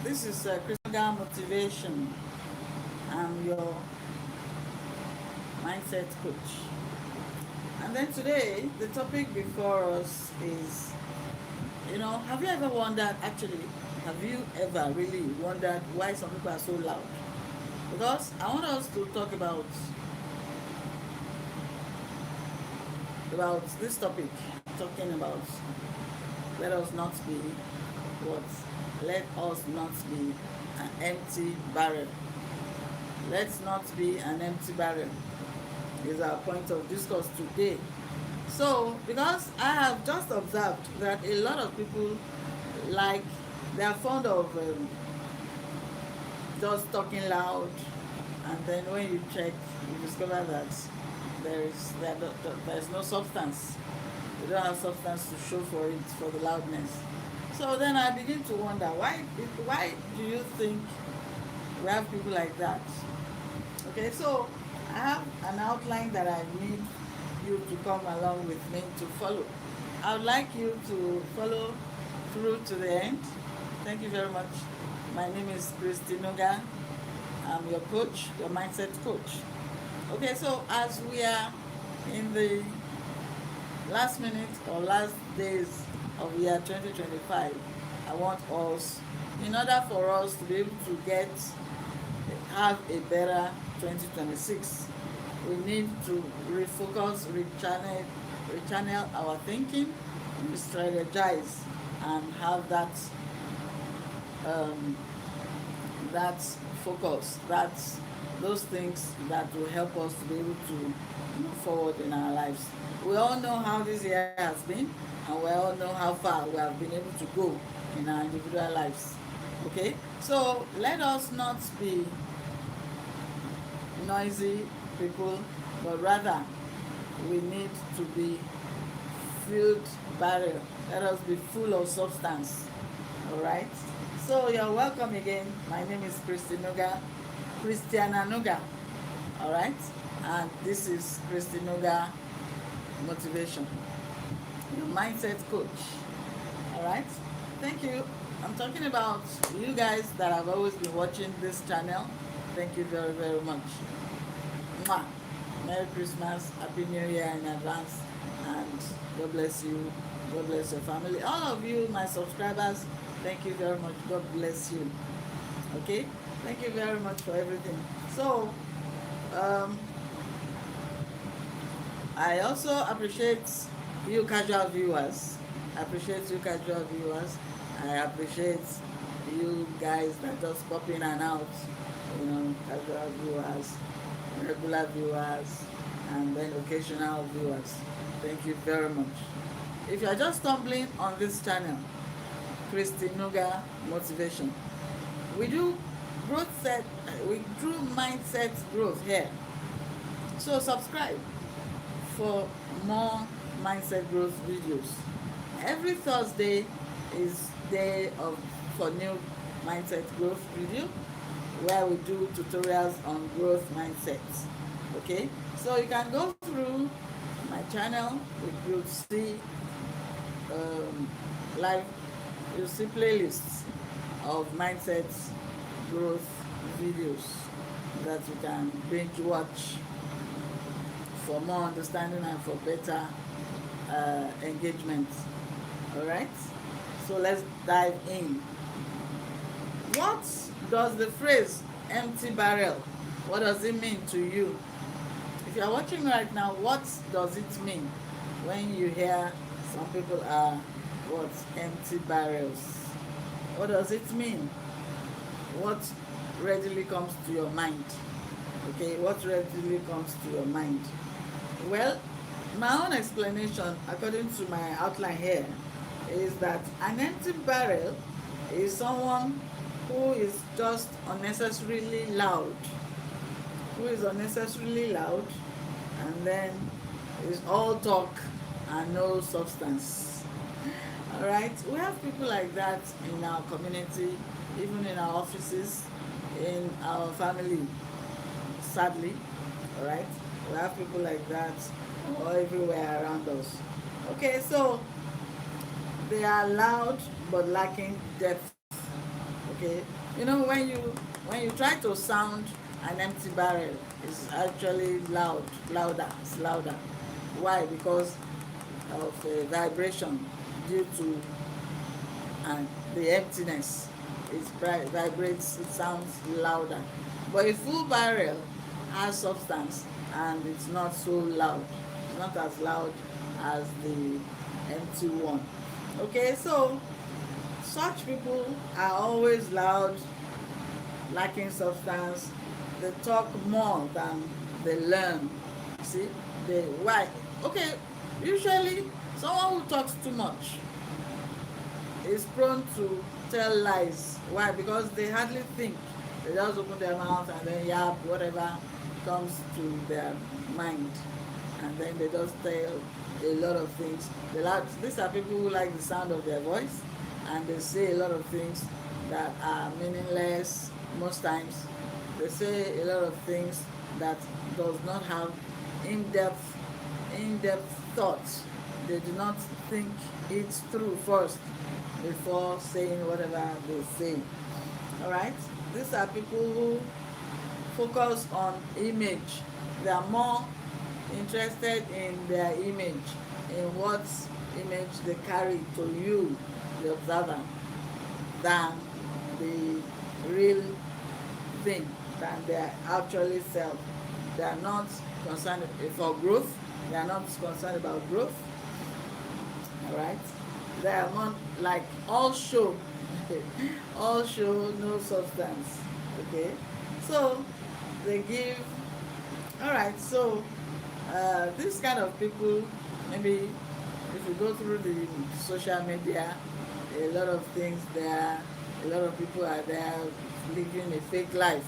This is ChristyNuga Motivation. I'm your mindset coach. And then today, the topic before us is, have you ever wondered, actually, have you ever really wondered why some people are so loud? Because I want us to talk about this topic, talking about let us not be what? Let us not be an empty barrel. Let's not be an empty barrel is our point of discourse today. So, because I have just observed that a lot of people, like, they are fond of just talking loud, and then when you check, you discover that there is no substance. They don't have substance to show for it, for the loudness. So then I begin to wonder, why do you think we have people like that? Okay, so I have an outline that I need you to come along with me to follow. I would like you to follow through to the end. Thank you very much. My name is ChristyNuga. I'm your coach, your mindset coach. Okay, so as we are in the last minute or last days of year 2025, I want us, in order for us to be able to have a better 2026, we need to refocus, rechannel our thinking, strategize, and have um, that focus, those things that will help us to be able to move forward in our lives. We all know how this year has been, and we all know how far we have been able to go in our individual lives. Okay, so let us not be noisy people, but rather we need to be filled barrel. Let us be full of substance. All right. So you're welcome again. My name is ChristyNuga. All right, and this is ChristyNuga Motivation, your mindset coach. All right. Thank you. I'm talking about you guys that have always been watching this channel. Thank you very, very much. Mwah. Merry Christmas, Happy New Year in advance, and God bless you. God bless your family. All of you, my subscribers, thank you very much. God bless you. Okay? Thank you very much for everything. So, um, I also appreciate you casual viewers. I appreciate you casual viewers. I appreciate you guys that just pop in and out, casual viewers, regular viewers, and then occasional viewers. Thank you very much. If you are just stumbling on this channel, ChristyNuga Motivation, we do we do mindset growth here. So subscribe for more mindset growth videos. Every Thursday is day of for new mindset growth video, where we do tutorials on growth mindsets. Okay, so you can go through my channel. You'll see live. You'll see playlists of mindset growth videos that you can binge watch for more understanding and for better engagement. All right, so let's dive in. What does the phrase empty barrel, what does it mean to you? If you are watching right now, what does it mean when you hear some people are what? Empty barrels. What does it mean? What readily comes to your mind? Okay, what readily comes to your mind? Well, my own explanation, according to my outline here, is that an empty barrel is someone who is just unnecessarily loud, and then is all talk and no substance. All right, we have people like that in our community, even in our offices, in our family, sadly. All right, we have people like that all everywhere around us. Okay, so they are loud but lacking depth. Okay, you know, when you try to sound an empty barrel, it's actually louder, it's louder. Why? Because of vibration due to and the emptiness. It vibrates, it sounds louder. But a full barrel has substance and it's not so loud. It's not as loud as the empty one. Okay, so such people are always loud, lacking substance. They talk more than they learn. See, they why? Okay, usually someone who talks too much is prone to tell lies. Why? Because they hardly think. They just open their mouth and then yap whatever comes to their mind, and then they just tell a lot of things. These are people who like the sound of their voice, and they say a lot of things that are meaningless. Most times, they say a lot of things that does not have in-depth in-depth thoughts. They do not think it through first before saying whatever they say. All right, these are people who focus on image. They are more interested in their image, in what image they carry to you, the observer, than the real thing, than their actually self. They are not concerned for growth. They are not concerned about growth. All right, they are not like all show, all show no substance. Okay, so they give. All right, so this kind of people, maybe if you go through the social media, a lot of things there, a lot of people are there living a fake life.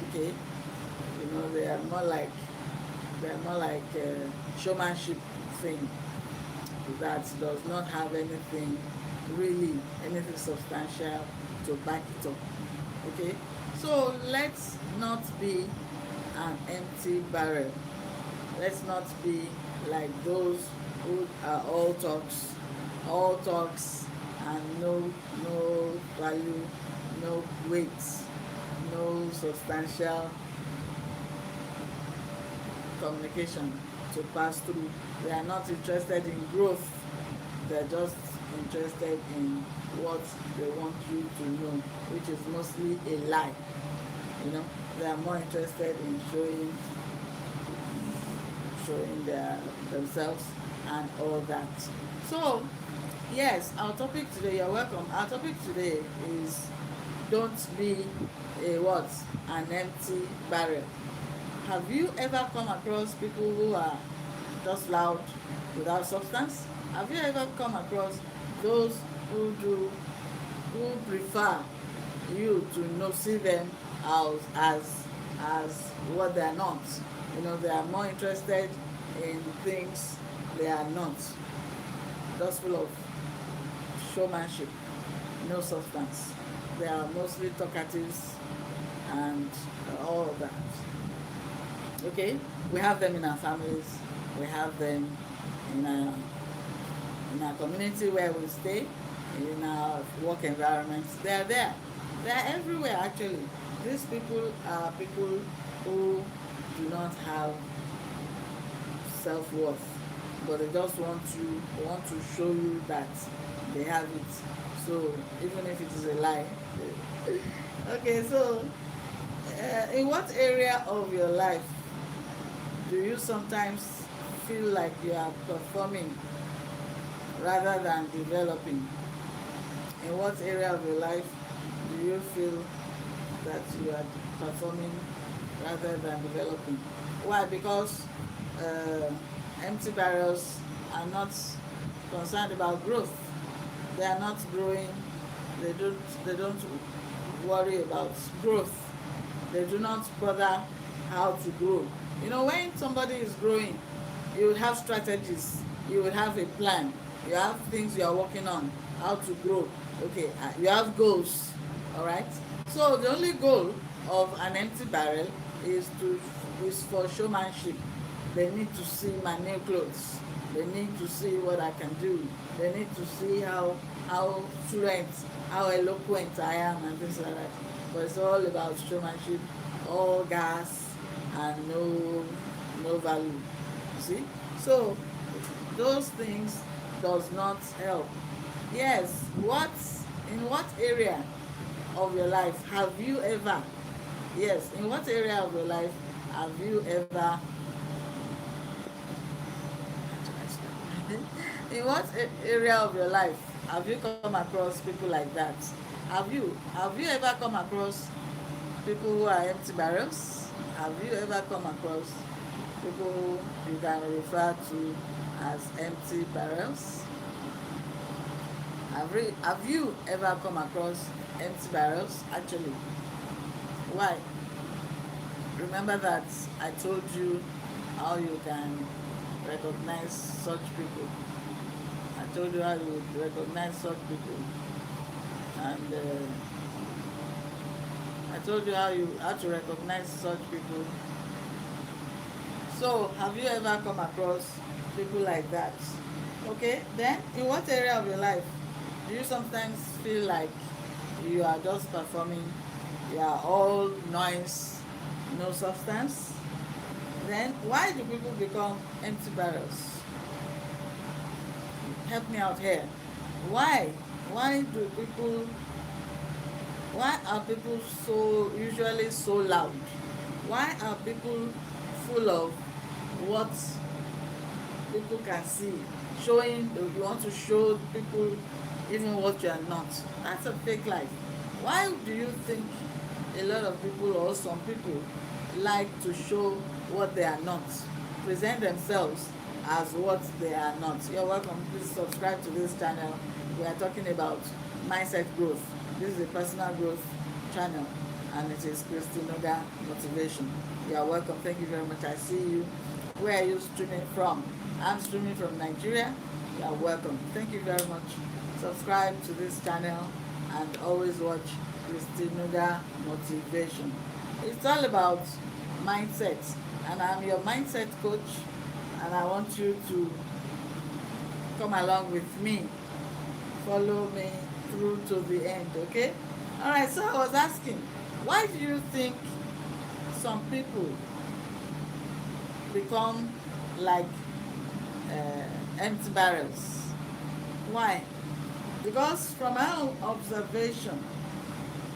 Okay, you know, they are more like showmanship thing that does not have anything really, anything substantial to back it up. Okay, so let's not be an empty barrel. Let's not be like those who are all talks and no value, no weight, no substantial communication to pass through. They are not interested in growth. They're just interested in what they want you to know, which is mostly a lie. You know, they are more interested in showing themselves and all that. So, yes, our topic today, you're welcome. Our topic today is don't be a what? An empty barrel. Have you ever come across people who are just loud without substance? Have you ever come across those who prefer you to see them as what they are not? You know, they are more interested in things they are not. Just full of showmanship, no substance. They are mostly talkatives and all of that. Okay, we have them in our families, we have them in our community where we stay, in our work environments. They are there. They are everywhere actually. These people are people who do not have self-worth, but they just want to show you that they have it. So even if it is a lie. Okay, so in what area of your life do you sometimes feel like you are performing rather than developing? In what area of your life do you feel that you are performing rather than developing? Why? Because empty barrels are not concerned about growth. They are not growing. They don't worry about growth. They do not bother how to grow. You know, when somebody is growing, you will have strategies, you will have a plan, you have things you are working on, how to grow. Okay, you have goals. All right, so the only goal of an empty barrel is for showmanship. They need to see my new clothes, they need to see what I can do, they need to see how how fluent, how eloquent I am and things like that. But it's all about showmanship, all gas and no value. See? So those things does not help. Yes, in what area of your life have you ever, yes, in what area of your life have you ever in what area of your life have you come across people like that? Have you ever come across people who are empty barrels? Have you ever come across people who you can refer to as empty barrels? Have you ever come across empty barrels? Actually, why? Remember that I told you how you can recognize such people. I told you how you recognize such people, and I told you how to recognize such people. So, have you ever come across people like that? Okay, then in what area of your life do you sometimes feel like you are just performing, you are all noise, no substance? Then why do people become empty barrels? Help me out here. Why? Why do people, why are people so usually so loud? Why are people full of what people can see? Showing, you want to show people even what you are not. That's a fake life. Why do you think a lot of people or some people like to show what they are not? Present themselves as what they are not. You're welcome. Please subscribe to this channel. We are talking about mindset growth. This is a personal growth channel, and it is ChristyNuga Motivation. You are welcome. Thank you very much. I see you. Where are you streaming from? I'm streaming from Nigeria. You are welcome. Thank you very much. Subscribe to this channel and always watch ChristyNuga Motivation. It's all about mindset, and I'm your mindset coach, and I want you to come along with me. Follow me through to the end, okay? Alright, so I was asking, why do you think some people become like empty barrels? Why? Because from our observation,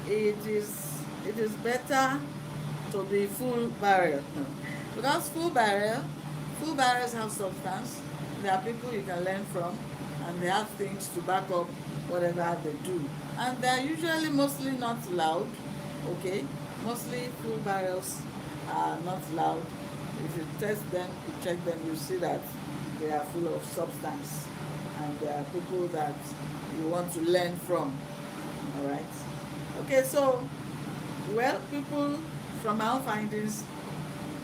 it is better to be full barrel. Because full barrels have substance. There are people you can learn from, and they have things to back up whatever they do. And they are usually mostly not loud, okay? Mostly full barrels are not loud. If you test them, you check them, you see that they are full of substance. And there are people that you want to learn from, all right? Okay, so, well, people, from our findings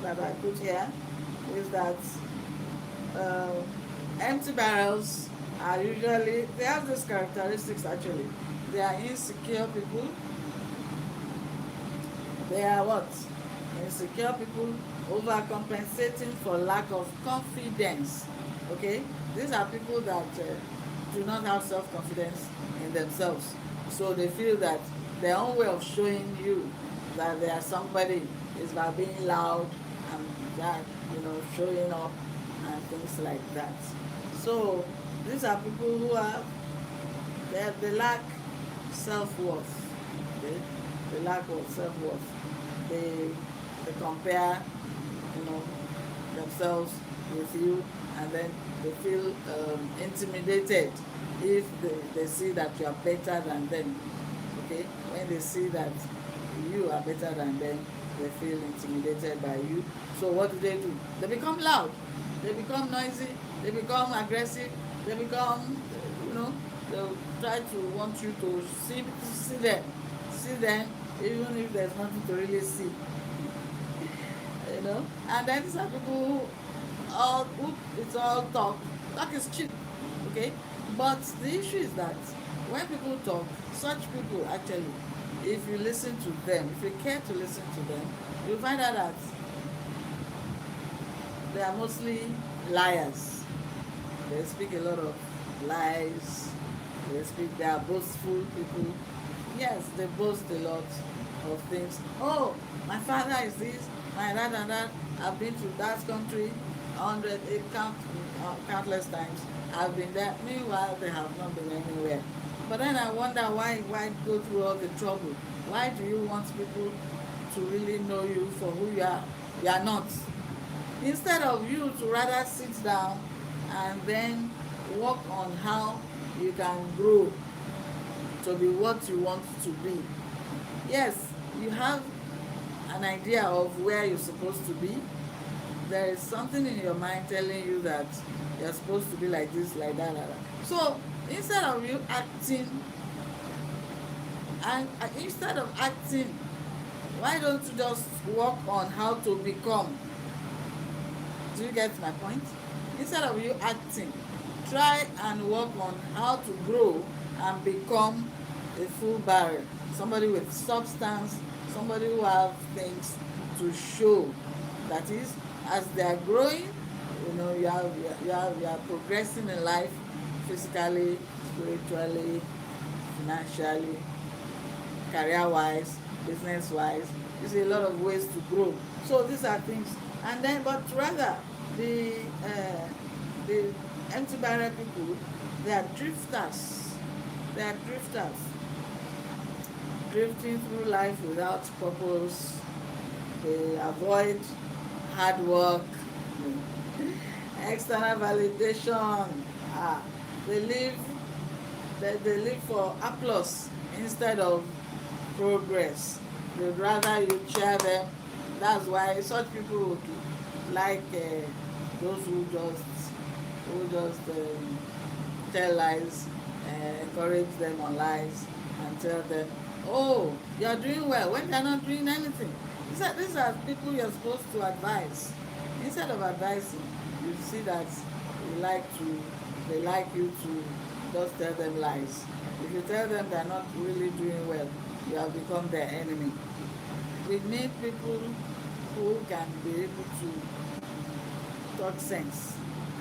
that I put here, is that empty barrels are usually, they have these characteristics actually. They are insecure people. They are what? Insecure people, overcompensating for lack of confidence. Okay? These are people that do not have self-confidence in themselves. So they feel that their own way of showing you that they are somebody is by being loud and that, showing up and things like that. So these are people who have, they lack self-worth. Okay? They lack self-worth. They compare, themselves with you, and then they feel intimidated if they see that you are better than them. Okay? When they see that you are better than them, they feel intimidated by you. So what do? They become loud. They become noisy. They become aggressive. They become, they'll try to want you to see them, even if there's nothing to really see. And then these are people who it's all talk. Talk is cheap, okay? But the issue is that when people talk, such people actually, if you listen to them, if you care to listen to them, you'll find out that they are mostly liars. They speak a lot of lies, They speak, they are boastful people. Yes, they boast a lot of things. Oh, my father is this, my dad and that. I've been to that country 100, countless times. I've been there. Meanwhile, they have not been anywhere. But then I wonder why go through all the trouble? Why do you want people to really know you for who you are? You are not. Instead of you to rather sit down and then work on how you can grow to be what you want to be. Yes, you have an idea of where you're supposed to be. There is something in your mind telling you that you're supposed to be like this, like that, like that. So instead of you acting, and instead of acting, why don't you just work on how to become? Do you get my point? Instead of you acting, try and work on how to grow and become a full barrel, somebody with substance, somebody who have things to show. That is, as they are growing, you are progressing in life, physically, spiritually, financially, career-wise, business-wise. You see a lot of ways to grow. So these are things. And then, but rather, the empty barrel people, they are drifters. They are drifters, drifting through life without purpose. They avoid hard work, external validation. They live they live for applause instead of progress. They'd rather you cheer them. That's why such people would like those who just tell lies, encourage them on lies, and tell them, "Oh, you're doing well," when they're not doing anything. These are people you're supposed to advise. Instead of advising, you see that they like you to just tell them lies. If you tell them they're not really doing well, you have become their enemy. We need people who can be able to talk sense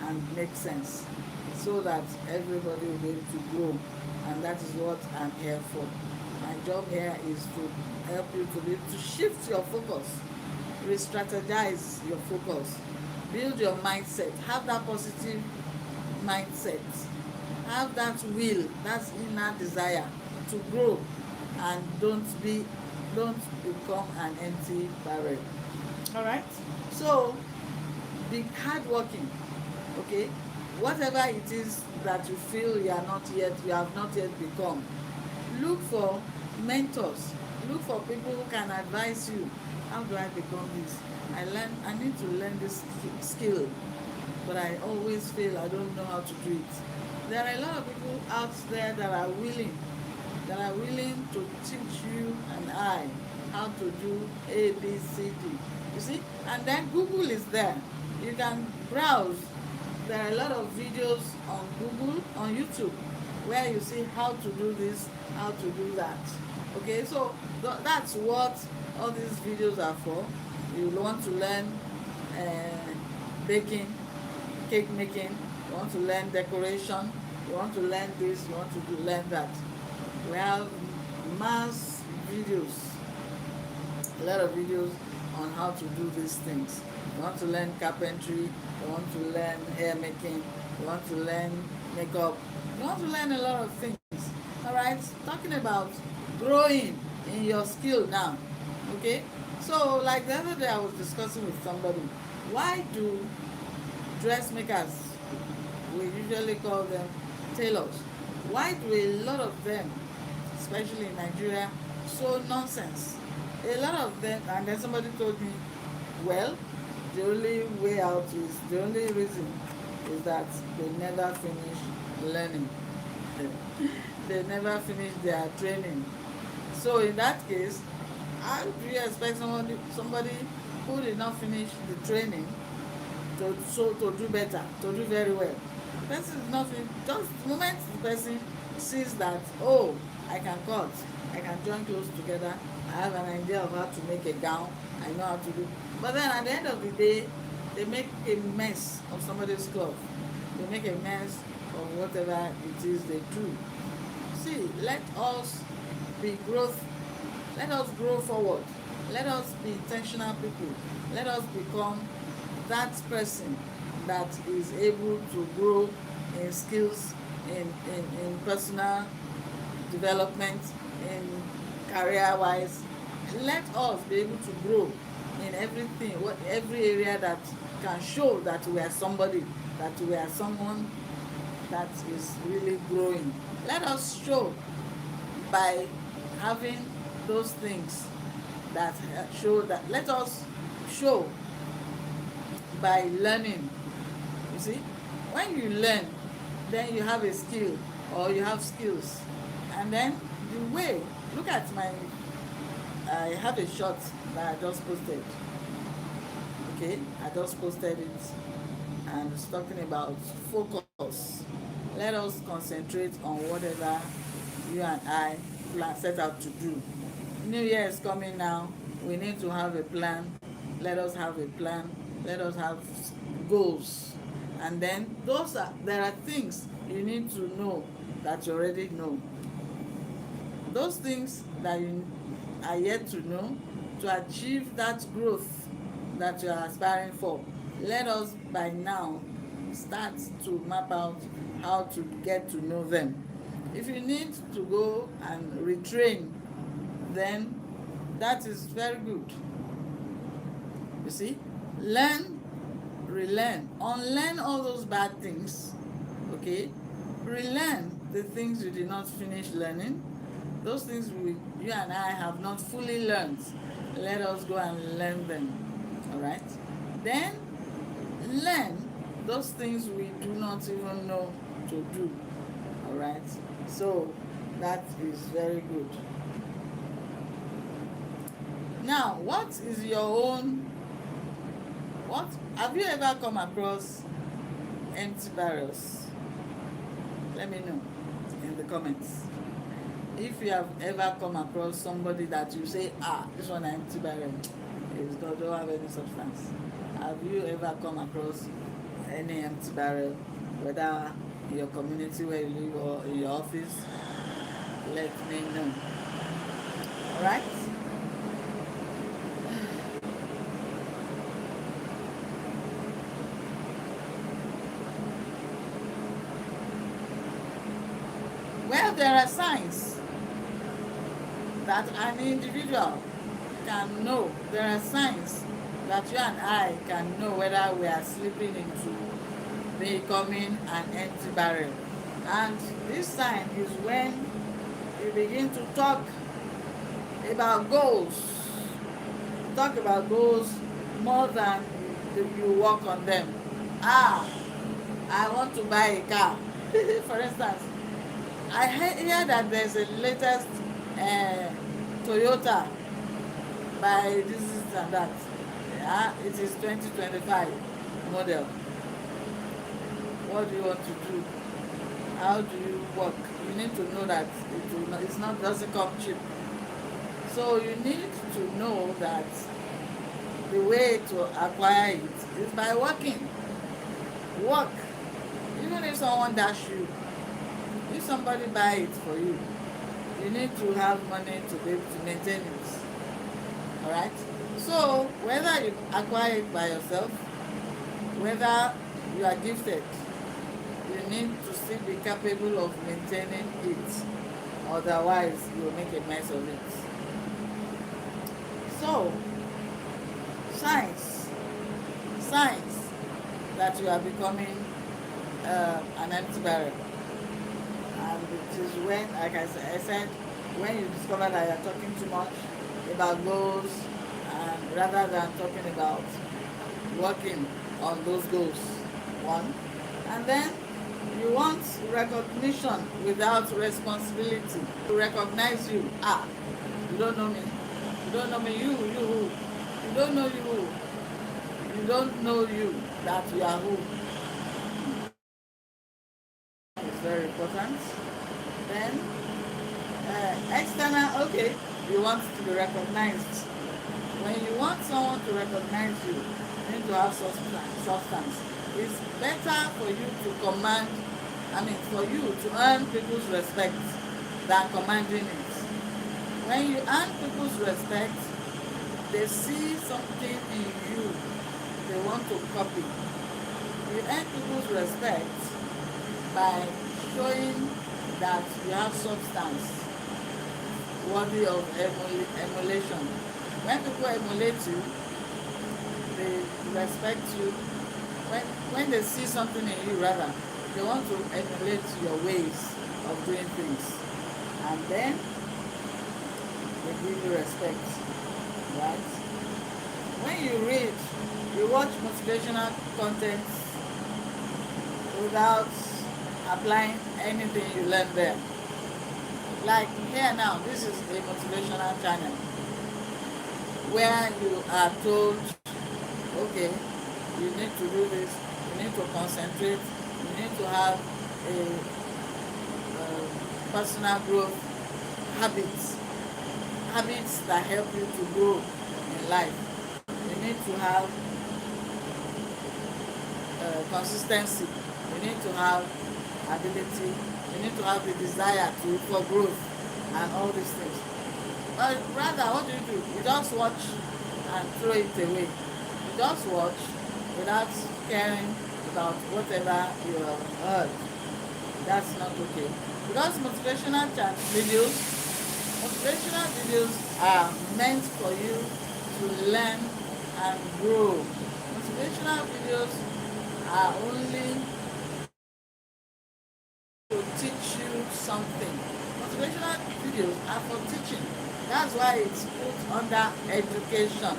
and make sense so that everybody will be able to grow. And that is what I'm here for. My job here is to help you to be able to shift your focus, re-strategize your focus, build your mindset, have that positive mindset, have that will, that inner desire to grow, and don't become an empty barrel. All right? So be hardworking, okay? Whatever it is that you feel you have not yet become, look for mentors. Look for people who can advise you. How do I become this? I need to learn this skill, but I always feel I don't know how to do it. There are a lot of people out there that are willing to teach you and I how to do A, B, C, D. You see? And then Google is there. You can browse. There are a lot of videos on Google, on YouTube, where you see how to do this, how to do that. Okay, so that's what all these videos are for. You want to learn baking, cake making, you want to learn decoration, you want to learn this, you want to learn that. We have mass videos, a lot of videos on how to do these things. You want to learn carpentry, you want to learn hair making, you want to learn makeup, you want to learn a lot of things. All right, talking about growing in your skill now. Okay, so like the other day I was discussing with somebody, why do dressmakers, we usually call them tailors, why do a lot of them, especially in Nigeria, so nonsense? A lot of them, and then somebody told me, well, the only way out is, the only reason is that they never finish learning. They never finish their training. So in that case, how do you expect somebody who did not finish the training to do better, to do very well? The person is not, just the moment the person sees that, oh, I can cut, I can join clothes together, I have an idea of how to make a gown, I know how to do. But then at the end of the day, they make a mess of somebody's cloth. They make a mess of whatever it is they do. See, let us be growth. Let us grow forward. Let us be intentional people. Let us become that person that is able to grow in skills, in personal development, in career wise. Let us be able to grow in everything, every area that can show that we are somebody, that we are someone that is really growing. Let us show by having those things that show that. Let us show by learning. You see, when you learn, then you have a skill or you have skills. And then the way, look at I have a shot that I just posted. Okay, I just posted it, and it's talking about focus. Let us concentrate on whatever you and I set out to do. New Year is coming now. We need to have a plan. Let us have a plan. Let us have goals. And then there are things you need to know that you already know. Those things that you are yet to know to achieve that growth that you are aspiring for. Let us by now start to map out how to get to know them. If you need to go and retrain, then that is very good. You see, learn, relearn, unlearn all those bad things, okay? Relearn the things you did not finish learning. Those things you and I have not fully learned. Let us go and learn them, all right? Then learn those things we do not even know to do, all right? So that is very good. Now, what is your own, have you ever come across empty barrels? Let me know in the comments. If you have ever come across somebody that you say, this one an empty barrel, it don't have any substance. Have you ever come across any empty barrel, whether in your community where you live or in your office? Let me know. All right? Well, there are signs that an individual can know. There are signs that you and I can know whether we are slipping into becoming an empty barrel. And this sign is when you begin to talk about goals. Talk about goals more than you work on them. I want to buy a car. For instance, I hear that there's a latest Toyota by this and that. Yeah, it is 2025 model. What do you want to do? How do you work? You need to know that doesn't come cheap. So you need to know that the way to acquire it is by working. Work. Even if someone dash you, if somebody buy it for you, you need to have money to be able to maintain it. All right? So whether you acquire it by yourself, whether you are gifted, you need to still be capable of maintaining it. Otherwise, you will make a mess of it. So, signs that you are becoming an empty barrel. And it is when, like I said, when you discover that you are talking too much about goals, and rather than talking about working on those goals, one. And then you want recognition without responsibility. To recognize you. You don't know me. You don't know me. You who? You don't know you who. You don't know you, that you are who. It's very important. Then external, okay, you want to be recognized. When you want someone to recognize you, you need to have substance. It's better for you to for you to earn people's respect than commanding it. When you earn people's respect, they see something in you they want to copy. You earn people's respect by showing that you have substance worthy of emulation. When people emulate you, they respect you. When they see something in you, rather, they want to emulate your ways of doing things. And then they give you respect, right? When you watch motivational content without applying anything you learn there. Like here now, this is a motivational channel where you are told, okay, you need to do this, you need to concentrate, you need to have a personal growth habits that help you to grow in life. You need to have consistency, you need to have ability, you need to have the desire for growth and all these things. But rather, what do? You just watch and throw it away. You just watch without caring about whatever you have heard. That's not okay. Because motivational videos are meant for you to learn and grow. Motivational videos are only to teach you something. Motivational videos are for teaching. That's why it's put under education.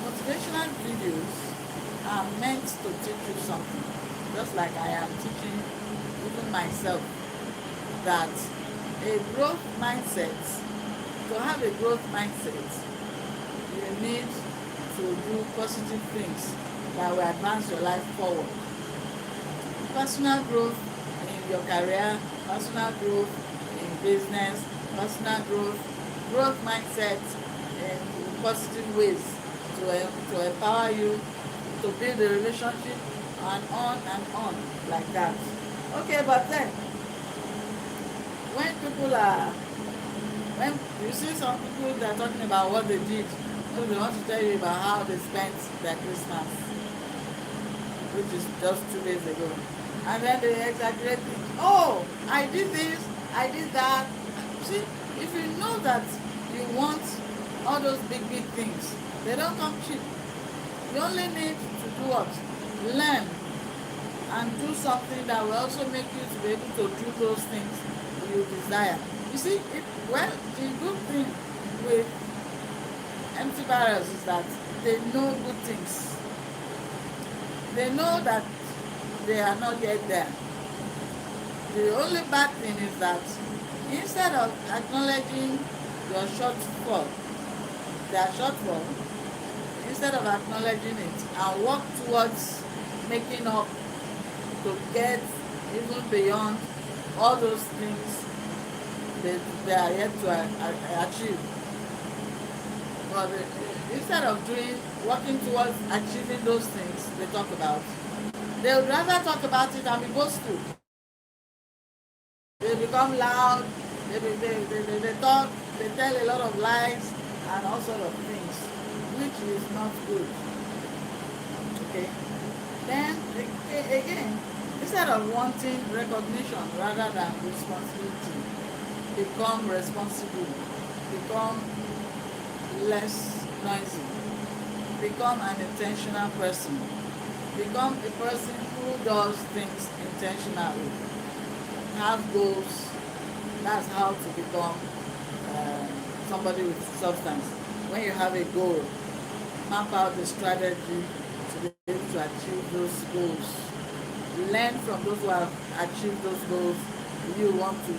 Motivational videos are meant to teach you something. Just like I am teaching even myself that a growth mindset, to have a growth mindset, you need to do positive things that will advance your life forward. Personal growth in your career, personal growth in business, personal growth mindset in positive ways to empower you to build a relationship and on like that. Okay, but then when you see some people that are talking about what they did, so they want to tell you about how they spent their Christmas, which is just 2 days ago. And then they exaggerate it. Oh, I did this, I did that. See, if you know that you want all those big things, they don't come cheap. You only need to do what? Learn and do something that will also make you to be able to do those things you desire. You see, the good thing with empty barrels is that they know good things. They know that they are not yet there. The only bad thing is that instead of acknowledging your shortfall, instead of acknowledging it and work towards making up to get even beyond all those things they are yet to achieve. But instead of working towards achieving those things they talk about, they would rather talk about it and be boastful. They become loud, they talk, they tell a lot of lies and all sort of things, which is not good. Okay? Then, again, instead of wanting recognition rather than responsibility, become responsible, become less noisy, become an intentional person, become a person who does things intentionally, have goals. That's how to become somebody with substance. When you have a goal, map out the strategy to be able to achieve those goals. Learn from those who have achieved those goals you want to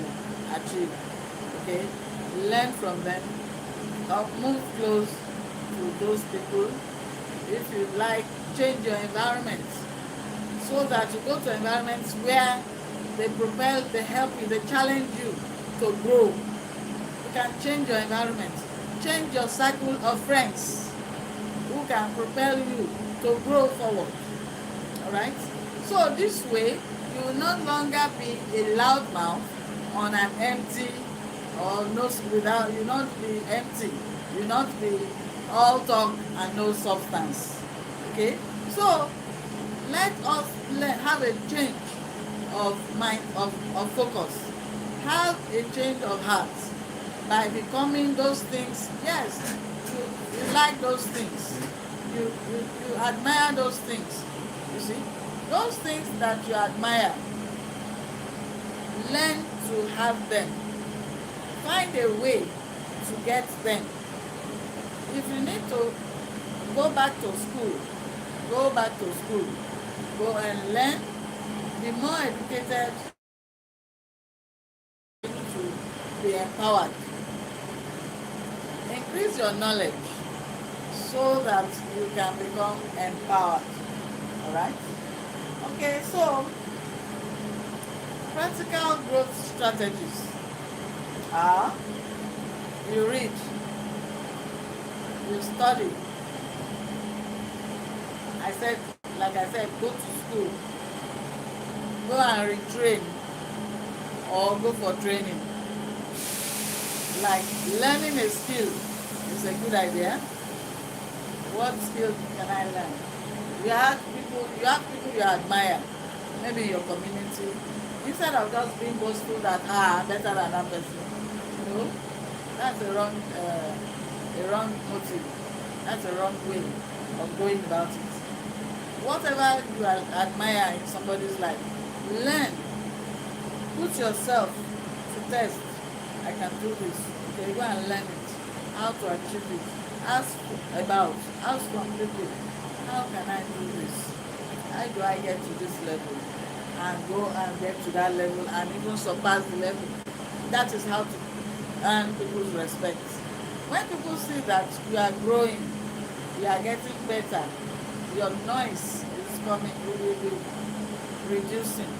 achieve. Okay? Learn from them. Move close to those people. If you like, change your environment so that you go to environments where they propel, they help you, they challenge you to grow. You can change your environment. Change your circle of friends who can propel you to grow forward. Alright? So this way, you will no longer be a loudmouth, on an empty, or no, without, you not be empty, you not be all talk and no substance. Okay, so let us have a change of mind, of focus, have a change of heart by becoming those things. Yes, you like those things, you admire those things. You see, those things that you admire, learn to have them. Find a way to get them. If you need to go back to school, go back to school. Go and learn. Be more educated, to be empowered. Increase your knowledge so that you can become empowered. Alright? Okay, so practical growth strategies are: you read, you study. Like I said, go to school, go and retrain, or go for training. Like learning a skill is a good idea. What skill can I learn? You have people you admire, maybe in your community. Instead of just being boastful that I'm better than that person, that's a wrong motive. That's a wrong way of going about it. Whatever you admire in somebody's life, learn. Put yourself to test. I can do this. Okay, go and learn it. How to achieve it. Ask from people. How can I do this? How do I get to this level? And go and get to that level and even surpass the level. That is how to earn people's respect. When people see that you are growing, you are getting better, your noise is coming, it will be reducing.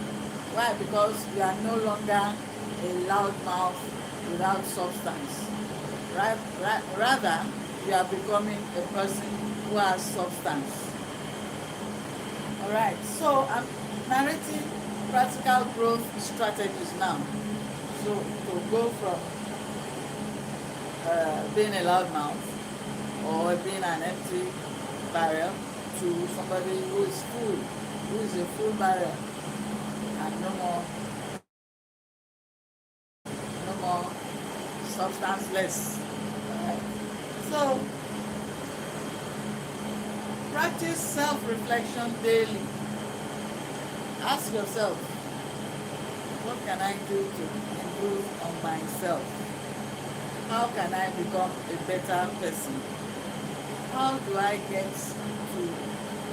Why? Because you are no longer a loud mouth without substance. Rather, you are becoming a person who has substance. Alright, so I'm narrating practical growth strategies now. So to go from being a loud mouth or being an empty barrel to somebody who is full, who is a full barrel, and no more substanceless. Right? So practice self-reflection daily. Ask yourself, what can I do to improve on myself? How can I become a better person? How do I get to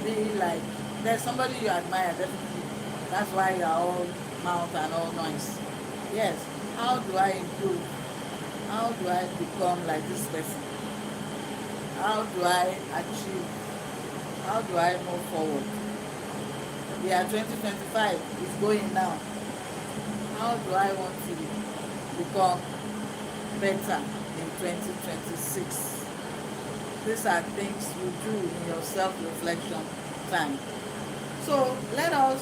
be like, there's somebody you admire, definitely. That's why you're all mouth and all noise. Yes, how do I improve? How do I become like this person? How do I achieve? How do I move forward? The year 2025 is going now. How do I want to become better in 2026? These are things you do in your self-reflection time. So let us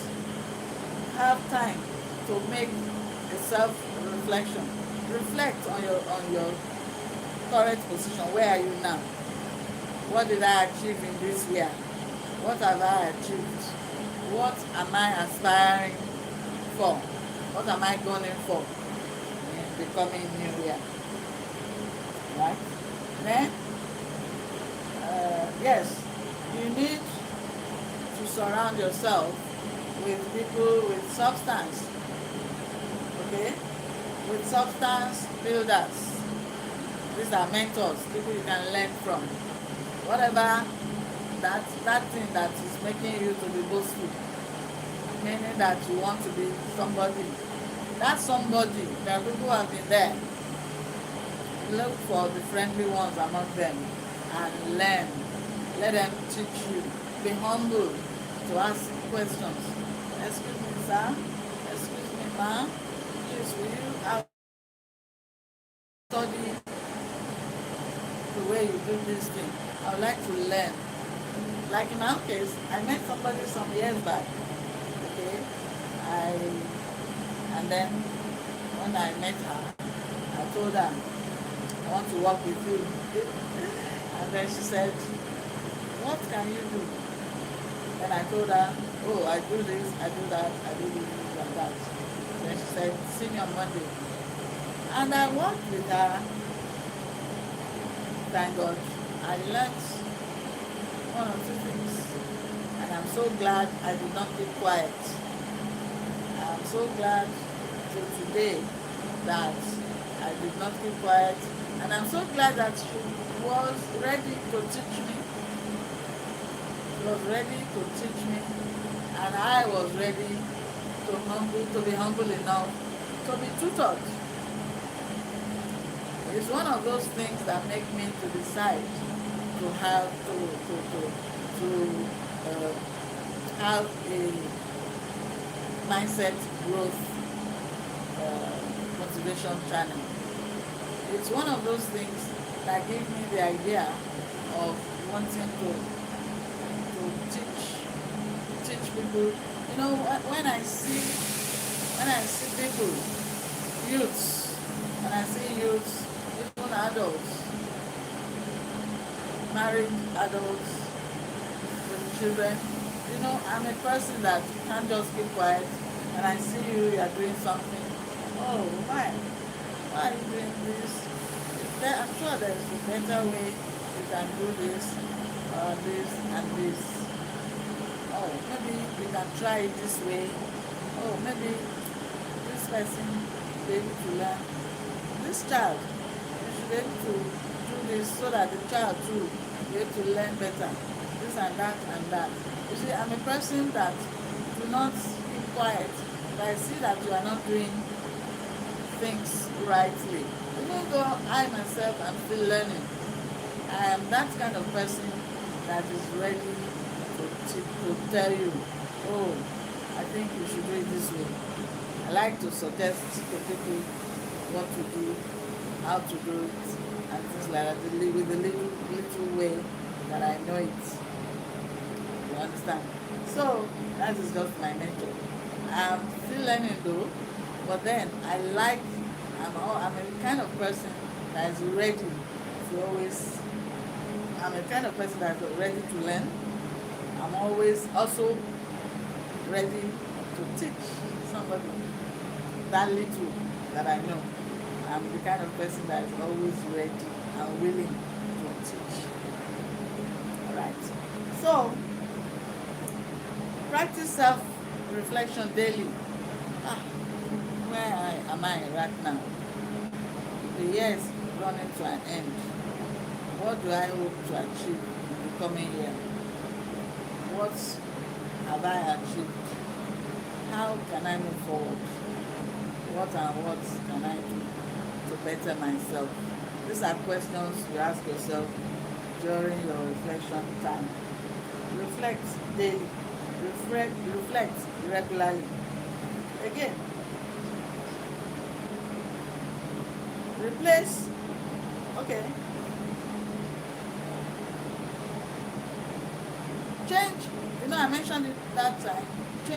have time to make a self-reflection. Reflect on your current position. Where are you now? What did I achieve in this year? What have I achieved? What am I aspiring for? What am I going for in becoming new year? Right? Then, yes, you need to surround yourself with people with substance. Okay? With substance builders. These are mentors, people you can learn from. Whatever that thing that is making you to be boastful, meaning that you want to be somebody. That somebody, there are people who have been there. Look for the friendly ones among them and learn. Let them teach you. Be humble to ask questions. Excuse me, sir. Excuse me, ma'am. Please, will you study the way you do this thing? I would like to learn. Like in our case, I met somebody some years back. Okay, and then when I met her, I told her, I want to work with you. And then she said, what can you do? And I told her, oh, I do this, I do that, I do this and that. Then she said, see me on Monday. And I worked with her. Thank God. I learned one or two things. And I'm so glad I did not keep quiet. I'm so glad to today that I did not keep quiet. And I'm so glad that she was ready to teach me. She was ready to teach me. And I was ready to be humble enough to be tutored. It's one of those things that make me to decide to have have a mindset growth motivation channel. It's one of those things that gave me the idea of wanting to teach people. You know, when I see people, youths, when I see youths, even adults, married adults with children, you know, I'm a person that can't just keep quiet. And I see you are doing something. Oh, why are you doing this? I'm sure there's a better way you can do this, this and this. Oh, maybe we can try it this way. Oh, maybe this person will be able to learn. This child, you should be able to do this so that the child too will be able to learn better. This and that and that. You see, I'm a person that do not keep quiet, but I see that you are not doing things rightly. Even though I myself am still learning, I am that kind of person that is ready to tell you, oh, I think you should do it this way. I like to suggest to people what to do, how to do it, and things like that, with the little way that I know it. You understand? So that is just my nature. I'm still learning though, but then I'm a kind of person that is ready to always. I'm a kind of person that is ready to learn. I'm always also ready to teach somebody that little that I know. I'm the kind of person that is always ready and willing to teach. Alright. So, practice self-reflection daily. Where am I right now? The year is running to an end. What do I hope to achieve in the coming year? What have I achieved? How can I move forward? What can I do to better myself? These are questions you ask yourself during your reflection time. Reflect daily. Reflect regularly. Again, replace, okay. Change, I mentioned it that time.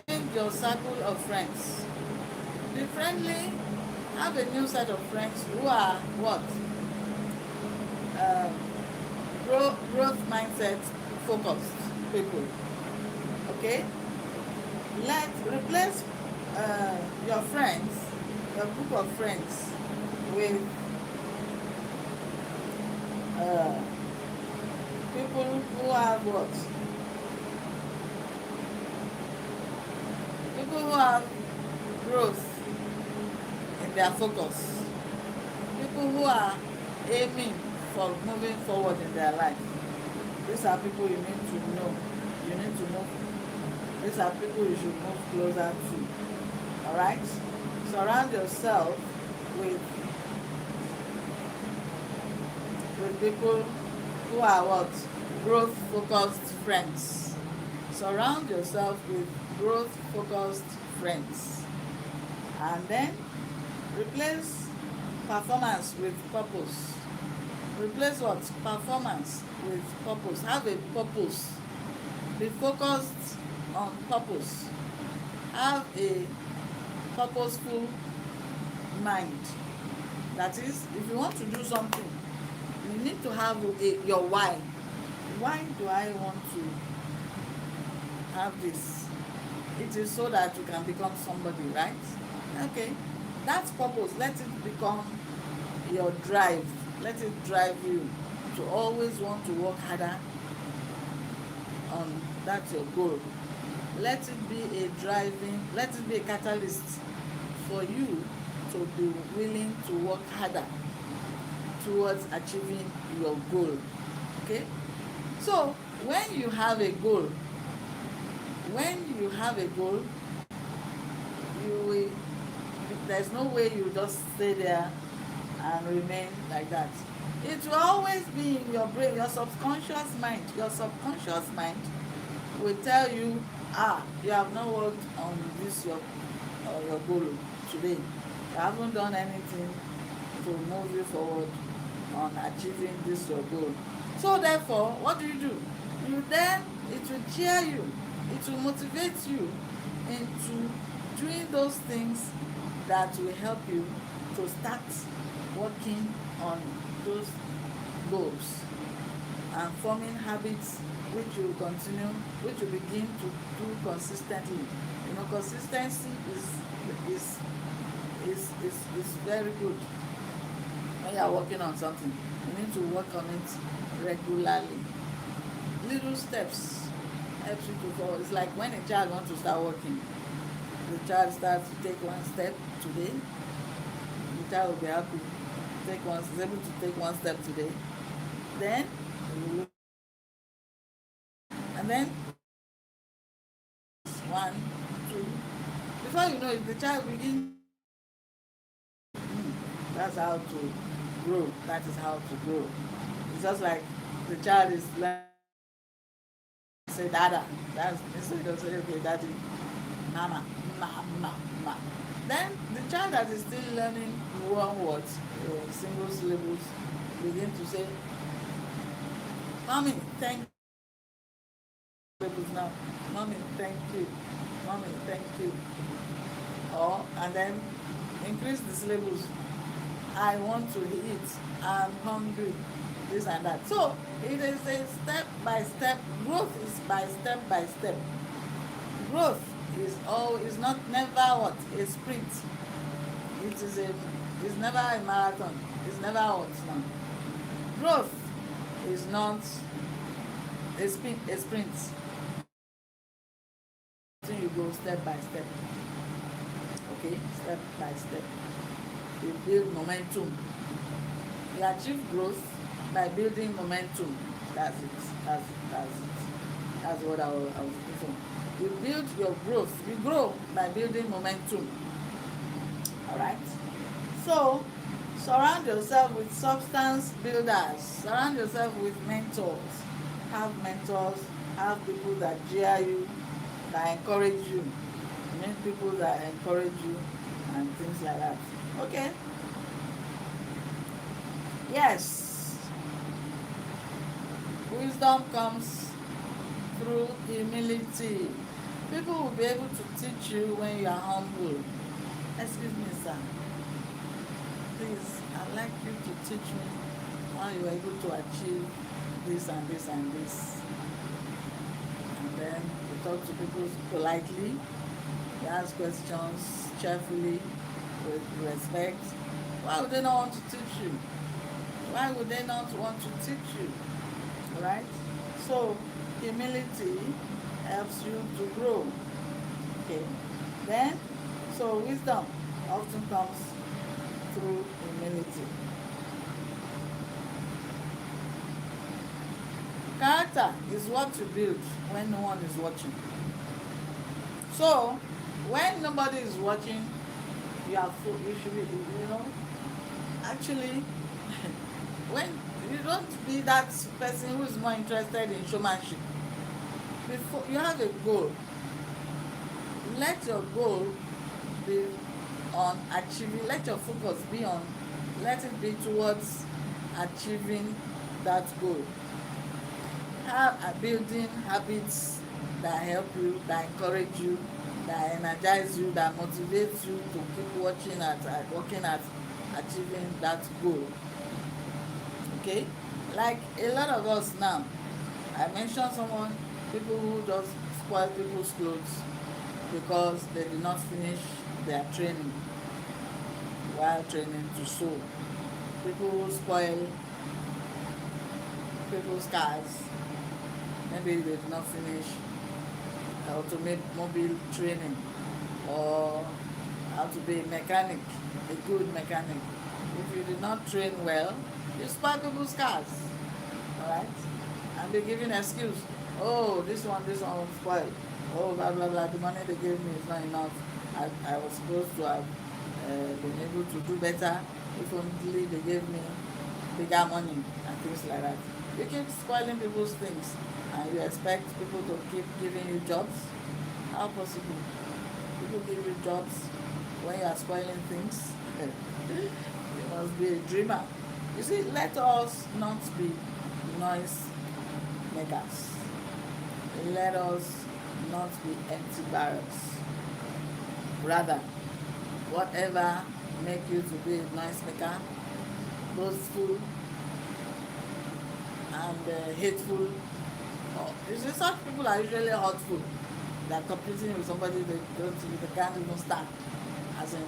Change your circle of friends. Be friendly, have a new set of friends who are what? Growth mindset focused people. Okay? Replace your friends, your group of friends with people who have what? People who have growth in their focus. People who are aiming for moving forward in their life. These are people you need to know. You need to move. These are people you should move closer to. Alright? Surround yourself with people who are what? Growth focused friends. Surround yourself with growth focused friends. And then replace performance with purpose. Replace what? Performance with purpose. Have a purpose. Be focused on purpose. Have a purposeful mind. That is, if you want to do something, you need to have your why. Why do I want to have this? It is so that you can become somebody, right? Okay, that's purpose. Let it become your drive. Let it drive you to always want to work harder on that's your goal. Let it be let it be a catalyst for you to be willing to work harder towards achieving your goal. Okay? So when you have a goal, you will, there's no way you just stay there and remain like that. It will always be in your brain, your subconscious mind. Your subconscious mind will tell you, you have not worked on this your goal today. You haven't done anything to move you forward on achieving this your goal. So therefore, what do? It will cheer you, it will motivate you into doing those things that will help you to start working on those goals and forming habits which you begin to do consistently. Consistency is very good. When you are working on something, you need to work on it regularly. Little steps helps you to follow. It's like when a child wants to start working, the child starts to take one step today, the child will be happy. Is able to take one step today. Then and then 1, 2. Before you know it, the child begins. That's how to grow. That is how to grow. It's just like the child is learning. Say dada. That's instead of saying okay, daddy, mama, ma. Then the child that is still learning one word, single syllables, begin to say, mommy, thank you. Now, mommy, thank you. Mommy, thank you. And then increase the syllables. I want to eat. I'm hungry. This and that. So it is a step by step. Growth is by step. Growth is never what? A sprint. It's never a marathon. It's never what now. Growth is not a sprint. So you go step by step. Okay, step by step. You build momentum. You achieve growth by building momentum. That's it. That's what I was looking for. You build your growth. You grow by building momentum. Alright? So, surround yourself with substance builders. Surround yourself with mentors. Have mentors. Have people that cheer you, that encourage you. Meet people that encourage you and things like that. Okay? Yes. Wisdom comes through humility. People will be able to teach you when you are humble. Excuse me, sir. Please, I'd like you to teach me how you are able to achieve this and this and this. And then you talk to people politely. You ask questions cheerfully, with respect. Why would they not want to teach you? Why would they not want to teach you? Right? So, humility helps you to grow. Okay. Then, so wisdom often comes through humility. Character is what you build when no one is watching. So, when nobody is watching, you should be, actually, when you don't be that person who is more interested in showmanship. Before you have a goal, let your goal be on achieving, let your focus be on, let it be towards achieving that goal. Building habits that help you, that encourage you, that energize you, that motivates you to keep working at achieving that goal. Okay, like a lot of us now, I mentioned someone, people who just spoil people's clothes because they did not finish their training while training to sew. People who spoil people's cars, maybe they did not finish automobile training, or how to be a mechanic, a good mechanic. If you did not train well, you spoil people's cars. Alright? And they giving excuse. Oh, this one will spoil. Oh, blah blah blah. The money they gave me is not enough. I was supposed to have been able to do better if only they gave me bigger money and things like that. You keep spoiling people's things and you expect people to keep giving you jobs. How possible? People give you jobs when you are spoiling things. You must be a dreamer. You see, let us not be noise makers. Let us not be empty barrels. Rather, whatever make you to be a noise maker, boastful and hateful. You see, such people are usually hurtful. They are competing with somebody they can't even stand. As in,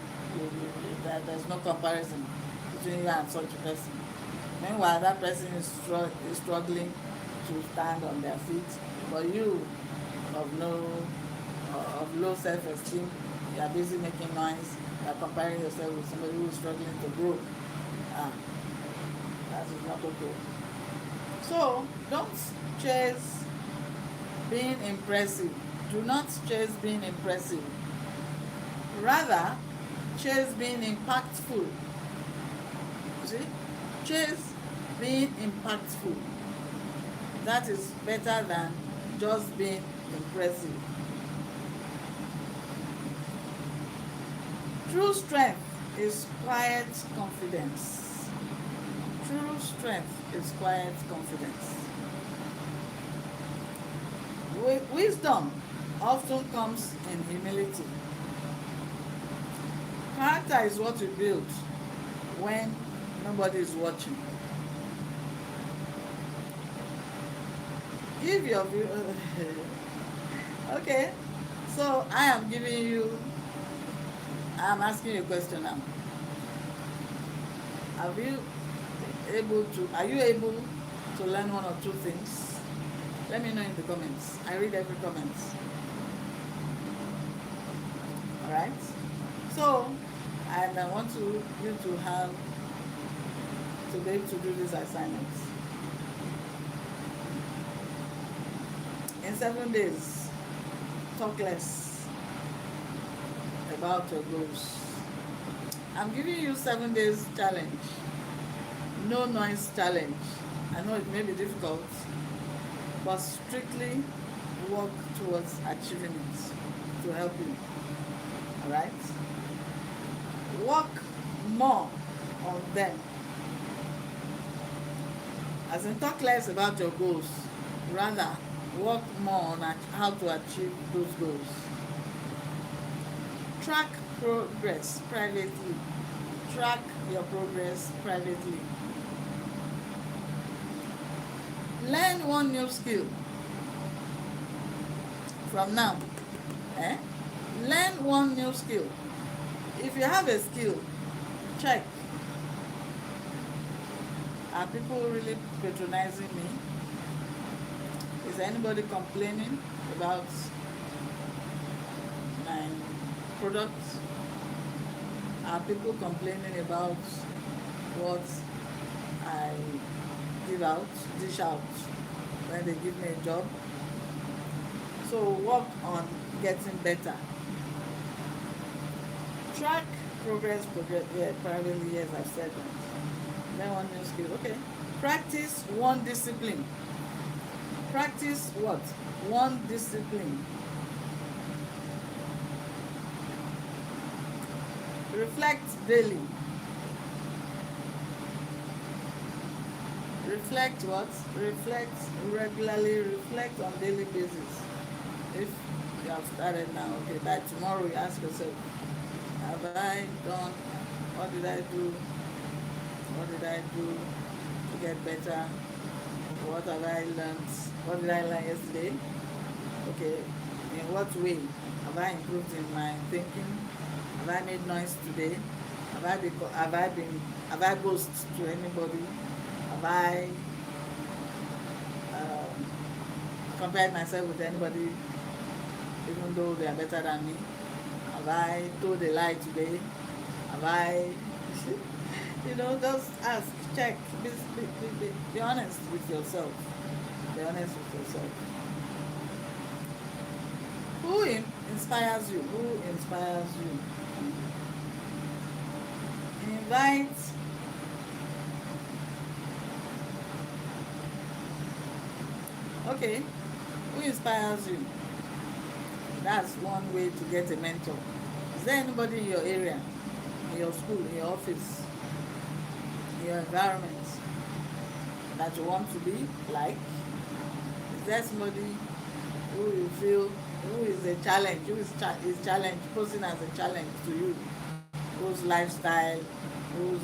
there's no comparison between you and such a person. Meanwhile, that person is struggling to stand on their feet, but you, of low self-esteem, you are busy making noise. You are comparing yourself with somebody who is struggling to grow. That is not okay. So don't chase being impressive. Do not chase being impressive. Rather, chase being impactful. See? Chase being impactful. That is better than just being impressive. True strength is quiet confidence. True strength is quiet confidence. Wisdom often comes in humility. Character is what you build when nobody is watching. Give your view. Okay, so I am asking you a question now. Are you able to learn one or two things? Let me know in the comments. I read every comment. Alright? So, and I want you to be able to do these assignments. In 7 days, talk less about your goals. I'm giving you 7 days challenge. No noise challenge. I know it may be difficult, but strictly work towards achieving it to help you. Alright? Work more on them. As in, talk less about your goals. Rather, work more on how to achieve those goals. Track progress privately. Track your progress privately. Learn one new skill from now. Learn one new skill. If you have a skill, check. Are people really patronizing me? Is anybody complaining about my products? Are people complaining about what I dish out when they give me a job? So work on getting better. Track progress, yeah, privately, yes, I've said that. Then one new skill, okay. Practice one discipline. Practice what? One discipline. Reflect daily. Reflect what? Reflect regularly. Reflect on daily basis. If you have started now. Okay, by tomorrow you ask yourself, have I done? What did I do? What did I do to get better? What have I learned? What did I learn yesterday? Okay, in what way have I improved in my thinking? Have I made noise today? Have I boast to anybody? Have I um, compared myself with anybody, even though they are better than me? Have I told a lie today? Have I, just ask, check, be honest with yourself. Be honest with yourself. Who inspires you? Who inspires you? Invite Okay, who inspires you? That's one way to get a mentor. Is there anybody in your area, in your school, in your office, in your environment that you want to be like? Is there somebody who you feel who is a challenge, is challenge, posing as a challenge to you, whose lifestyle, whose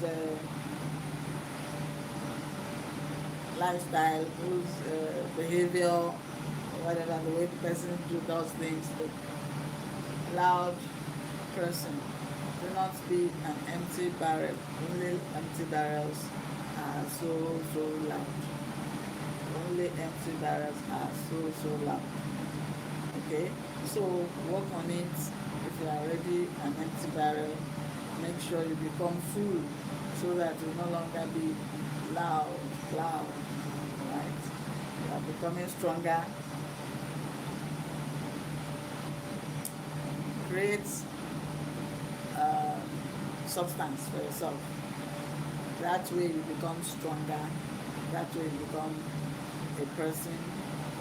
whose behavior, whatever, the way the person does things, the loud person. Do not be an empty barrel. Only empty barrels are so loud. Only empty barrels are so loud. Okay, so work on it. If you are already an empty barrel, make sure you become full so that you no longer be loud, right? You are becoming stronger. Create substance for yourself. That way you become stronger. That way you become a person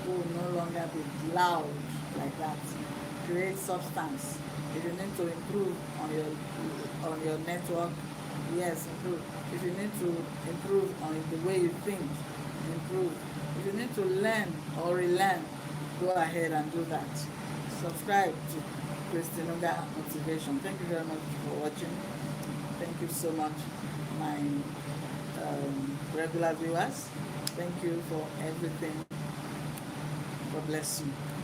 who will no longer be loud like that. Create substance. If you need to improve on your network, yes, improve. If you need to improve on the way you think, improve. If you need to learn or relearn, go ahead and do that. Subscribe to ChristyNuga Motivation. Thank you very much for watching. Thank you so much, my regular viewers. Thank you for everything. God bless you.